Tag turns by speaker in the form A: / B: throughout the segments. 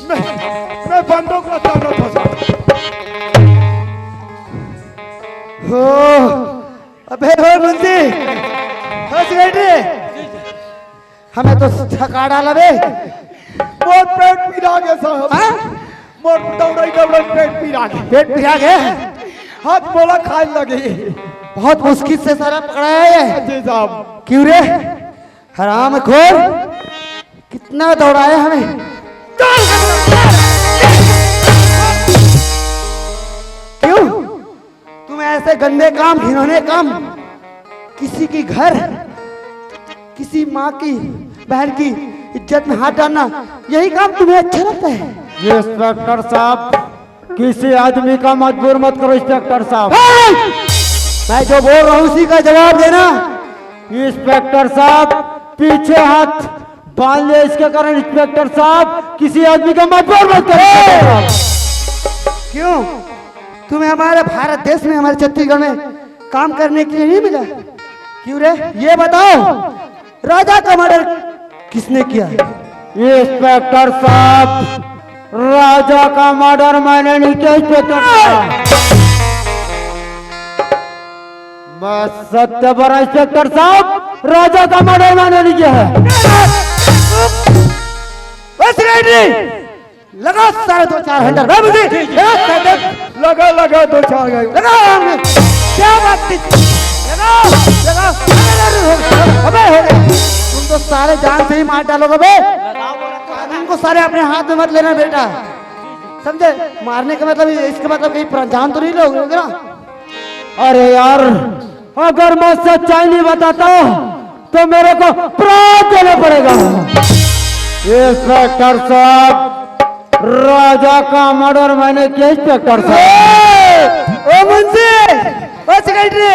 A: मैं बंदूक रखता हूँ
B: हो अबे हो मुंशी हो सेक्रेटरी हमें तो थका डाला बे
A: मोर पेट पीरा गया साहब मोर दौड़ाई पेट पीरा गया हाथ बोला खाने लगी
B: बहुत मुश्किल से सारा पकड़ाया है
A: जी साहब
B: क्यों रे हराम खोर कितना दौड़ाया हमें क्यों तुम ऐसे गंदे काम घिनौने काम किसी की घर किसी माँ की बहन की इज्जत में हाथ डालना यही काम तुम्हें अच्छा लगता है
C: इंस्पेक्टर साहब किसी आदमी का मजबूर मत करो इंस्पेक्टर साहब
B: मैं जो बोल रहा हूँ उसी का जवाब देना
C: इंस्पेक्टर साहब पीछे हाथ बांध ले इसके कारण इंस्पेक्टर साहब किसी आदमी का मजबूर मत करो
B: क्यों तुम्हें हमारे भारत देश में हमारे छत्तीसगढ़ में काम करने के लिए नहीं मिला क्यों रे ये बताओ राजा का मर्डर किसने किया
C: इंस्पेक्टर साहब राजा का मर्डर मैंने नहीं किया इंस्पेक्टर साहब मैं सत्य बड़ा इंस्पेक्टर साहब राजा का मर्डर मैंने नहीं किया है
B: लगा साढ़े 2-4 घंटा
A: लगा 2-4 घंटा
B: लगा क्या बात लगा अबे हो गया तुम तो सारे जान से ही मार डालोगे बे उनको सारे अपने हाथ में मत लेना बेटा समझे मारने का मतलब इसका मतलब कहीं जान तो नहीं लोगे ना
C: अरे यार अगर मैं सच्चाई नहीं बताता तो मेरे को प्राण देना पड़ेगा इंस्पेक्टर साहब राजा का मर्डर मैंने किया इंस्पेक्टर साहब
B: ओ मुंशी ओ सेक्रेटरी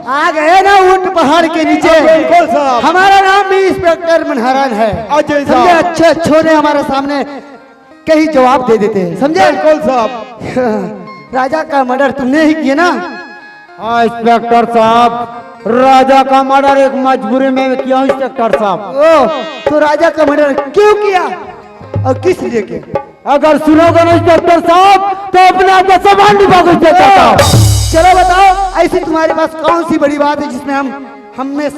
B: आ गए ना ऊंट पहाड़ के नीचे
A: बिल्कुल साहब
B: हमारा नाम भी इंस्पेक्टर मनहरान है
A: अजय
B: समझे
A: साहब
B: अच्छे अच्छों ने हमारे सामने कई जवाब दे देते हैं समझे
A: बिल्कुल साहब
B: राजा का मर्डर तुमने ही किया ना
C: हाँ इंस्पेक्टर साहब राजा का मर्डर एक मजबूरी में किया इंस्पेक्टर साहब
B: ओ तो राजा का मर्डर क्यों किया और किस लिए किया
C: अगर सुनोगे ना इंस्पेक्टर साहब तो अपने आप का सामान निभाओगे इंस्पेक्टर साहब
B: चलो बताओ ऐसी तुम्हारे पास कौन सी बड़ी बात है जिसमें हम में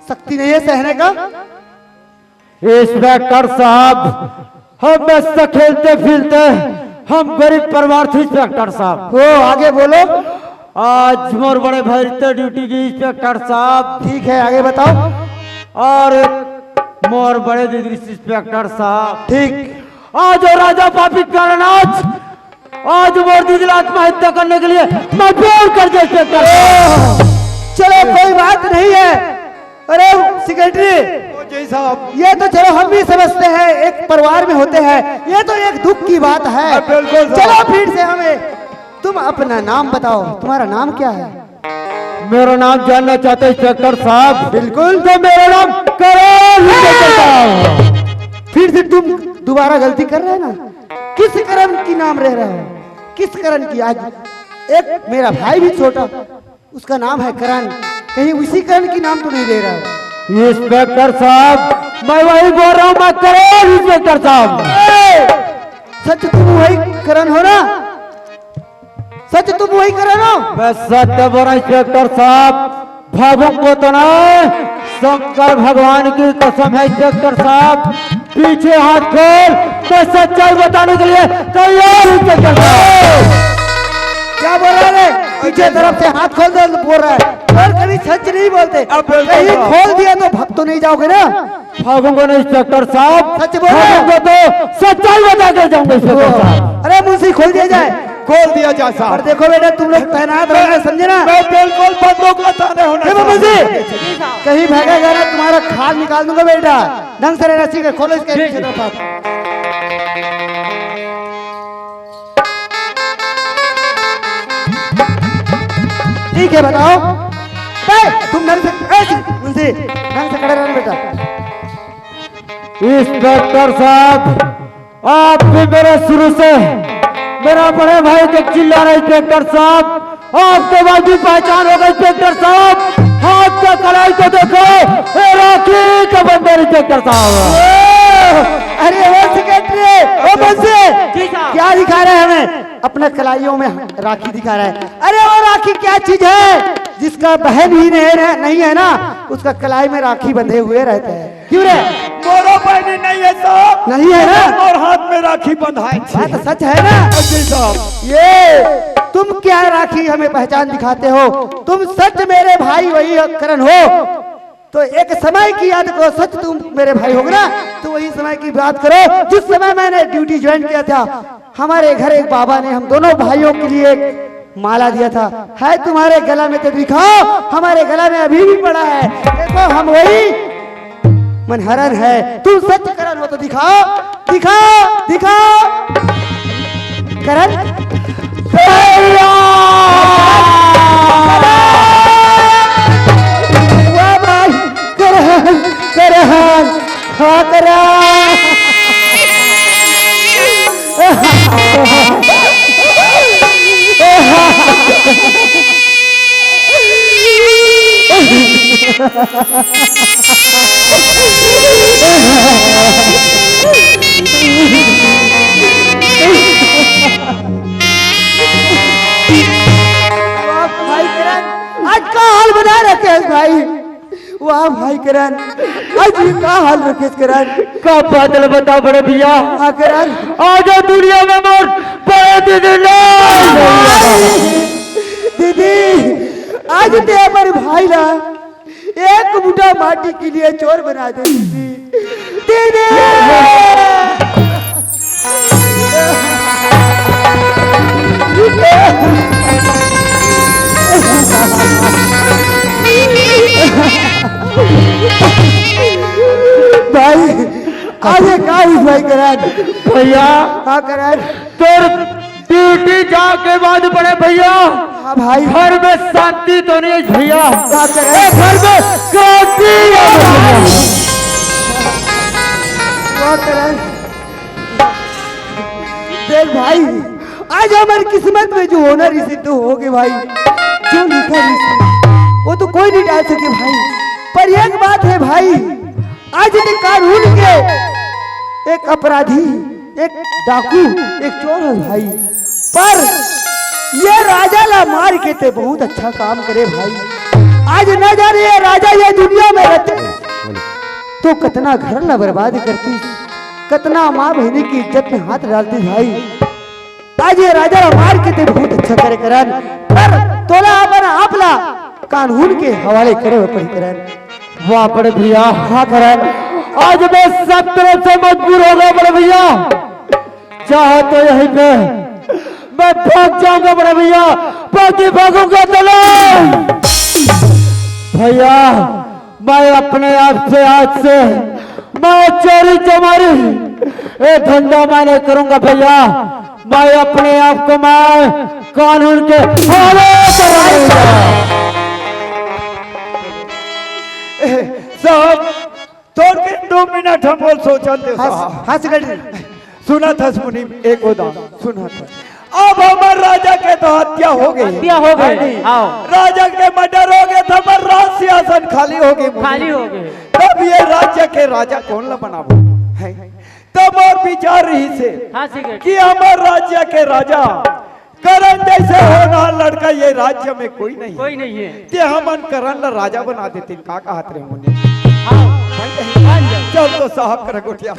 B: शक्ति नहीं है सहने का
C: इंस्पेक्टर साहब हम ऐसा खेलते फिरते हम गरीब परिवार थे इंस्पेक्टर साहब
B: ओ आगे बोलो
C: आज मोर बड़े भाई ड्यूटी की इंस्पेक्टर साहब
B: ठीक है आगे बताओ
C: और मोर बड़े दीदी इंस्पेक्टर साहब
B: ठीक
C: आज और राजा पापी कारण आज मोर दीदी आत्महत्या करने के लिए मजबूर कर दिया इंस्पेक्टर साहब
B: चलो कोई बात नहीं है अरे सेक्रेटरी
A: जी साहब
B: ये तो चलो हम भी समझते हैं एक परिवार में होते हैं ये तो एक दुख की बात है
A: बिल्कुल
B: चलो फिर से हमें तुम अपना नाम बताओ तुम्हारा नाम क्या है
C: मेरा नाम जानना चाहते इंस्पेक्टर साहब
B: बिल्कुल
C: तो मेरा नाम करण इंस्पेक्टर साहब
B: फिर से तुम दोबारा गलती कर रहे हैं ना किस करण की नाम रह रहा हो किस करण की आज एक मेरा भाई भी छोटा उसका नाम है करण कहीं उसी करण की नाम तो नहीं ले रहा हो
C: इंस्पेक्टर साहब मैं वही बोल रहा हूँ मैं करण इंस्पेक्टर साहब
B: सच तुम वही करण हो ना सच तुम वही करण हो
C: मैं सत्य बोल रहा इंस्पेक्टर साहब भागों को तो ना शंकर भगवान की कसम है इंस्पेक्टर साहब पीछे हाथ खोल मैं सच्चाई बताने के लिए तैयार इंस्पेक्टर साहब
B: क्या बोल रहा है पीछे तरफ से हाथ खोल दो बोल रहा है और कभी सच नहीं बोलते कहीं खोल दिया तो भग तो नहीं जाओगे ना
C: भागूंगा नहीं इंस्पेक्टर साहब
B: सच बोल रहे
C: भागूंगा तो सच्चाई बता के जाऊंगा इंस्पेक्टर साहब
B: अरे मुंशी खोल दिया जाए
A: खोल दिया जा
B: और
A: साहब
B: देखो बेटा तुम लोग तैनात रहना समझे ना
A: मैं बिल्कुल बंदूक बताने होना
B: मुंशी कहीं भागेगा ना तुम्हारा खाल निकाल दूंगा बेटा ढंग से रहना सीख खोलो इसके पीछे तरफ आप। ठीक है बताओ तुम ढंग से मुंशी ढंग से खड़े रहना बेटा
C: इंस्पेक्टर साहब आप भी मेरे शुरू से मेरा बड़े भाई के चिल्ला रहे इंस्पेक्टर साहब आपके बाद भी पहचान होगा इंस्पेक्टर साहब हाथ का कलाई को देखो, ए राखी का बंदर इंस्पेक्टर साहब।
B: अरे वो सेक्रेटरी, ओ बंसी,
C: जी साहब।
B: क्या दिखा रहे हैं हमें? अपने कलाइयों में राखी दिखा रहा है। अरे वो राखी क्या चीज है? जिसका बहन ही नहीं है ना, उसका कलाई में राखी बंधे हुए रहते हैं। क्यों रे?
A: मोरो बहनी नहीं है साहब,
B: नहीं है ना?
A: और हाथ में राखी बंधाई थी।
B: बात सच है ना?
A: जी साहब।
B: ये तुम क्या राखी हमें पहचान दिखाते हो? तुम सच मेरे भाई वही करण हो तो एक समय की याद करो। सच तुम मेरे भाई हो ना, तो वही समय की बात करो जिस समय मैंने ड्यूटी ज्वाइन किया था। हमारे घर एक बाबा ने हम दोनों भाइयों के लिए एक माला दिया था। है तुम्हारे गला में तो दिखाओ। हमारे गला में अभी भी पड़ा है, देखो हम वही मनहरन है। तुम सच करण हो तो दिखाओ, दिखाओ, दिखाओ करण। वाह भाई, करण, करण, हाँ करण। भाई करण, आज का हाल बना रखे है भाई। वाह भाई करण, आज ये का हाल रखे करण?
C: का बादल बता बड़े भैया।
B: हाँ करण,
C: आज दुनिया में मोर बड़े दीदी
B: दीदी आज ते हमारे भाई ना एक मुठा माटी के लिए चोर बना दे दीदी। दीदी भाई आज का भाई करण।
C: भैया
B: हाँ करण।
C: तोर ड्यूटी जाके बाद बड़े भैया।
B: हाँ भाई।
C: घर में शांति तो नहीं है भैया।
B: हाँ करण।
C: घर में शांति है भैया।
B: हाँ करण। देख भाई, आज हमारी किस्मत में जो होना रिसी तो हो गए भाई। जो लिखा रिसी वो तो कोई नहीं डाल सके भाई। पर एक बात है भाई, आज ये कानून के एक अपराधी, एक डाकू, एक चोर है भाई। पर ये राजा ला मार के ते बहुत अच्छा काम करे भाई। आज न जाने ये राजा ये दुनिया में रहते तो कितना घर न बर्बाद करती, कितना माँ बहनी की इज्जत में हाथ डालती भाई। आज ये राजा ला मार के ते बहुत अच्छा करे करन। पर तोला अपना आपला कानून के हवाले करे पड़ी करन।
C: वाह बड़े भैया।
B: हाँ करन।
C: आज मैं सब तरफ से मजबूर हो गया बड़े भैया। चाहे तो यहीं पे मैं भाग जाऊंगा बड़े भैया, बाकी भागूंगा तो नहीं। भैया मैं अपने आप से आज से मैं चोरी चमारी ये धंधा मैं नहीं करूंगा भैया। मैं अपने आप को मैं कानून के हवाले करूंगा।
A: साहब तोड़ के 2 मिनट हम बोल सोचा थे साहब।
B: हाँ सेक्रेटरी।
A: सुना था सुनी एक उदाहरण सुना था। अब हमारे राजा के तो हत्या हो गई,
C: हत्या हो गई।
A: राजा के मर्डर हो गए, तो हमारा राज सिंहासन खाली हो गई,
C: खाली हो गए।
A: तब ये राज्य के राजा कौन ला बनाबो है? तब और विचार रही से कि हमारे राज्य के राजा करण जैसे होना लड़का ये राज्य में कोई नहीं है। ते हमन करण ला राजा बना देते का कहत रहे मुने। चल तो साहब कर गोटिया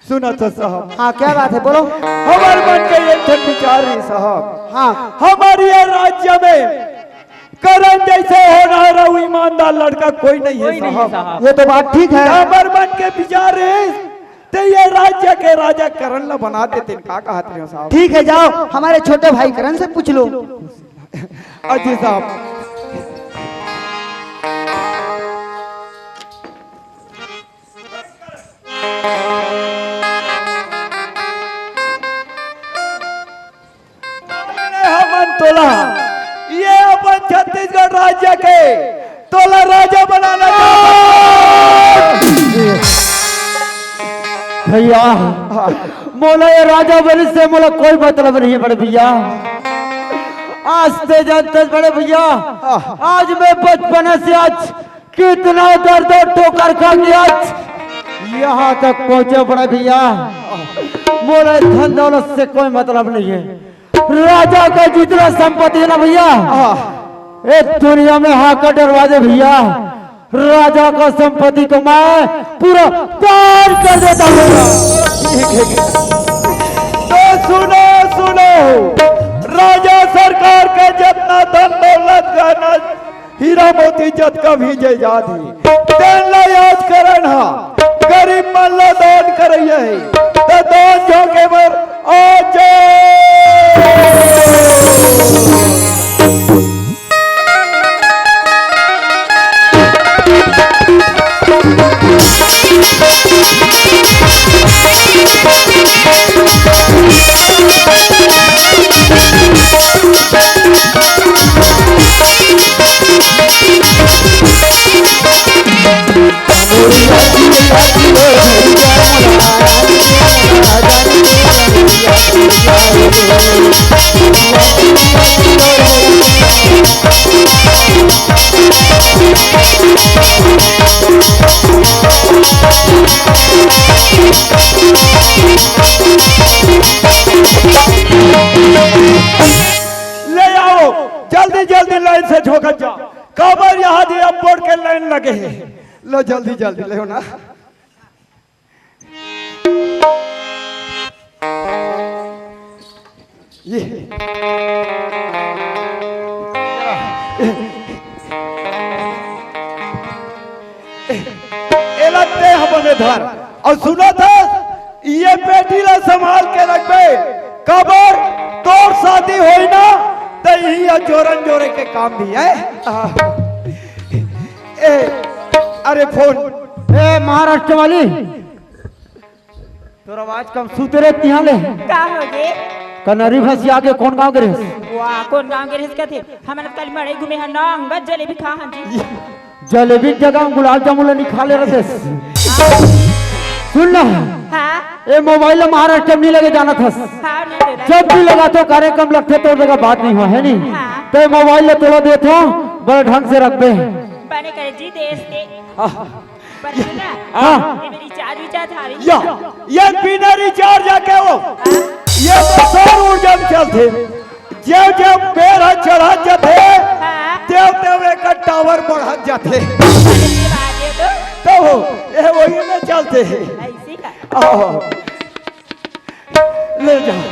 A: सुना तो साहब।
B: हाँ क्या बात है बोलो।
A: हमारे मन के ये ठन विचार है साहब।
B: हाँ
A: हमारे ये राज्य में करण जैसे होना रहू ईमानदार लड़का कोई नहीं है साहब।
B: ये तो बात ठीक है।
A: हमारे मन के विचार है तो ये राज्य के राजा करण ला बना देते का कहत रहे साहब।
B: ठीक है जाओ हमारे छोटे भाई करण से पूछ लो।
A: अजी साहब हमन तोला ये अपन छत्तीसगढ़ राज्य के तोला राजा बनाना
C: भैया। मोला ये राजा बनी से मोला कोई मतलब नहीं है बड़े भैया। आज ते जानते बड़े भैया, आज मैं बचपन से आज कितना दर्द और ठोकर खा के आज यहाँ तक पहुँचे बड़े भैया। मोरे धन दौलत से कोई मतलब नहीं है। राजा का जितना संपत्ति है ना भैया, एक दुनिया में हाकर दरवाजे भैया, राजा का संपत्ति को मैं पूरा दान कर देता हूँ।
A: तो सुनो सुनो, राजा सरकार के जितना धन दौलत गहना हीरा मोती जत का भी जायदाद है, तेला याद करन हा, गरीब मन ला दान करइए है, तो दान झोंके पर आ जाए। ले आओ जल्दी जल्दी लाइन से झोंक जाओ, कबर यहाँ दे अब बोर्ड के लाइन लगे हैं। लो जल्दी जल्दी ले ना। ये लगते हमने धर और सुनो था, ये बेटी ला संभाल के रखबे, कबर तोर शादी होई ना तो यही जोरन जोरे के काम भी है। अरे फोन
C: ए महाराष्ट्र वाली, तोर आवाज कम सूते रे तिहां ले
D: का हो गे
C: कनरी भसिया के कौन गांव के रे?
D: वाह कौन गांव के रहस कथे हमन कल मड़ई घूमे ह नंग जलेबी खा हन जी।
C: जलेबी की जगह गुलाब जामुन नहीं खा ले रहे। सुन ना,
D: हां
C: ए मोबाइल महाराष्ट्र में नहीं लगे जाना था,
D: हां नहीं दे
C: जब भी लगा तो कार्यक्रम लगते तो जगह बात नहीं हुआ है नहीं।
D: हाँ।
C: तो मोबाइल ले तोड़ा देता बड़े ढंग से रख दे।
D: बने करे जी देश के पर सुना,
C: हाँ।
D: ये मेरी चार विचार था
A: या ये बिना रिचार्ज जाके वो ये तो सौर ऊर्जा में चलते, जब जब बेरा चढ़ा जाते
D: हां
A: देव देव एक टावर बढ़ा जाते,
D: ये बात है
A: तो ये वही में चलते हैं।
D: ऐसी का
A: आओ ले जाओ।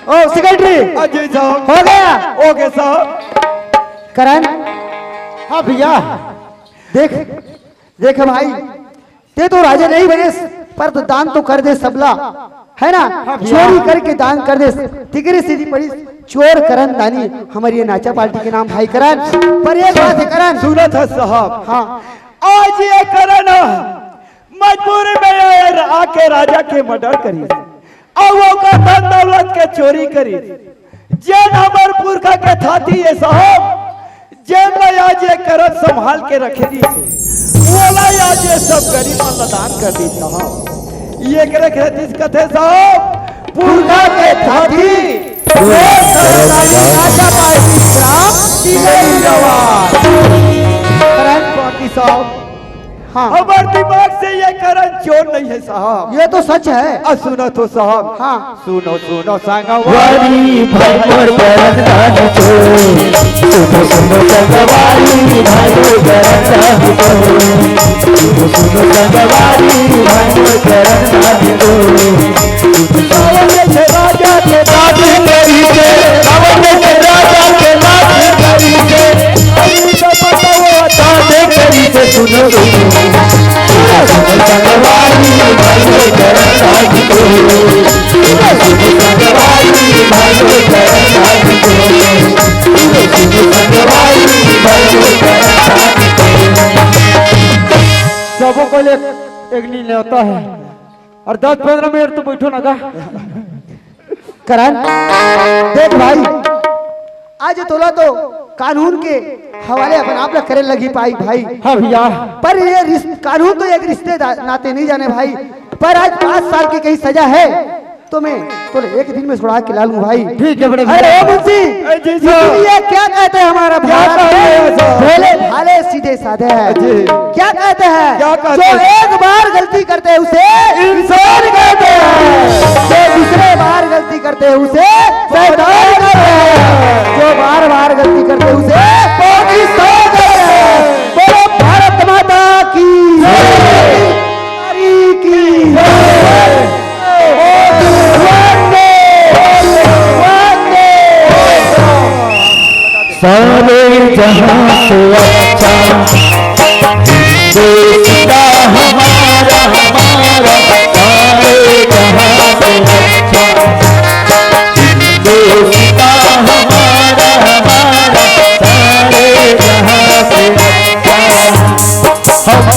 C: ओ सेक्रेटरी
A: अजय साहब
C: हो गया।
A: ओके साहब।
B: करण,
C: हाँ भैया,
B: देख देख भाई, ते तो राजा नहीं बने पर तो दान तो कर दे सबला, है ना? चोरी करके दान कर दे, तिगरी सीधी पड़ी चोर करण दानी। हमारी ये नाचा पार्टी के नाम भाई करण। पर एक बात है करण,
A: सुना था साहब,
B: हाँ
A: आज ये करण मजबूरी में आके राजा के मर्डर करी और वो का धन दौलत के चोरी करी, जैन हमार पुरखा के थाती है साहब, जैन आज ये करण संभाल के रखे दी बोला आज ये सब गरीब दान कर दी साहब। ये करे खेती कथे साहब, पुरखा के थाती
B: नाचा पार्टी करण
A: बाकी साहब,
B: हाँ
A: हमारे दिमाग से ये करण चोर नहीं है साहब।
B: ये तो सच है।
A: सुनो तो साहब,
B: हाँ
A: सुनो सुनो संगवा
C: वाली भाई मोर करन दान को, सुनो सुनो संगवाली भाई मोर करन दान को, सुनो सुनो संगवाली भाई मोर करन दान को।
A: सावन से राजा के दाद करी के, सावन से राजा के दाद करी के, अभी तो पता हुआ दाद करी के।
C: सुनो सुनो संगवाली भाई मोर करन दान को, सुनो सुनो संगवाली भाई मोर करन दान को, सुनो सुनो संगवाली भाई मोर करन दान को। सबों को एक नीले होता है और 10-15 मिनट तो बैठो ना का।
B: करण देख भाई, आज तोला तो कानून के हवाले अपन आप लोग करे लगी पाई भाई।
C: हाँ भैया,
B: पर ये कानून तो एक रिश्ते नाते नहीं जाने भाई। पर आज 5 साल की कहीं सजा है तो मैं तो एक दिन में छुड़ा के ला लूं भाई।
C: ठीक है बड़े
B: अरे ओ मुंशी,
A: जी साहब।
B: ये क्या कहते हैं हमारा भारत में? भोले भाले सीधे साधे हैं। क्या कहते हैं?
A: क्या कहते
B: जो
A: हैं?
B: एक बार गलती करते हैं उसे इंसान कहते हैं, जो दूसरे बार गलती करते हैं उसे शैतान कहते हैं, जो बार बार गलती करते हैं उसे पाकिस्तान कहते हैं। बोलो भारत माता की
C: सारे जहां से अच्छा हिंदुस्ता हमारा हमारा, सारे जहां से अच्छा हिंदुस्ता हमारा हमारा, सारे जहां से अच्छा। हम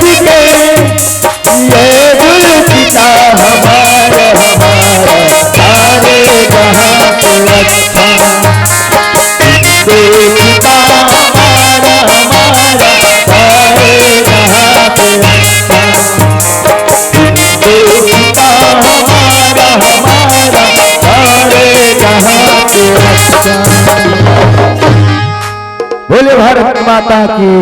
C: मिले हैं इसके ये गुलसिता हमारा हमारा, सारे जहां से अच्छा हिंदुस्ता हमारा हमारा, सारे जहां से अच्छा हिंदुस्ता हमारा हमारा, सारे जहां से अच्छा। बोले भारत माता की।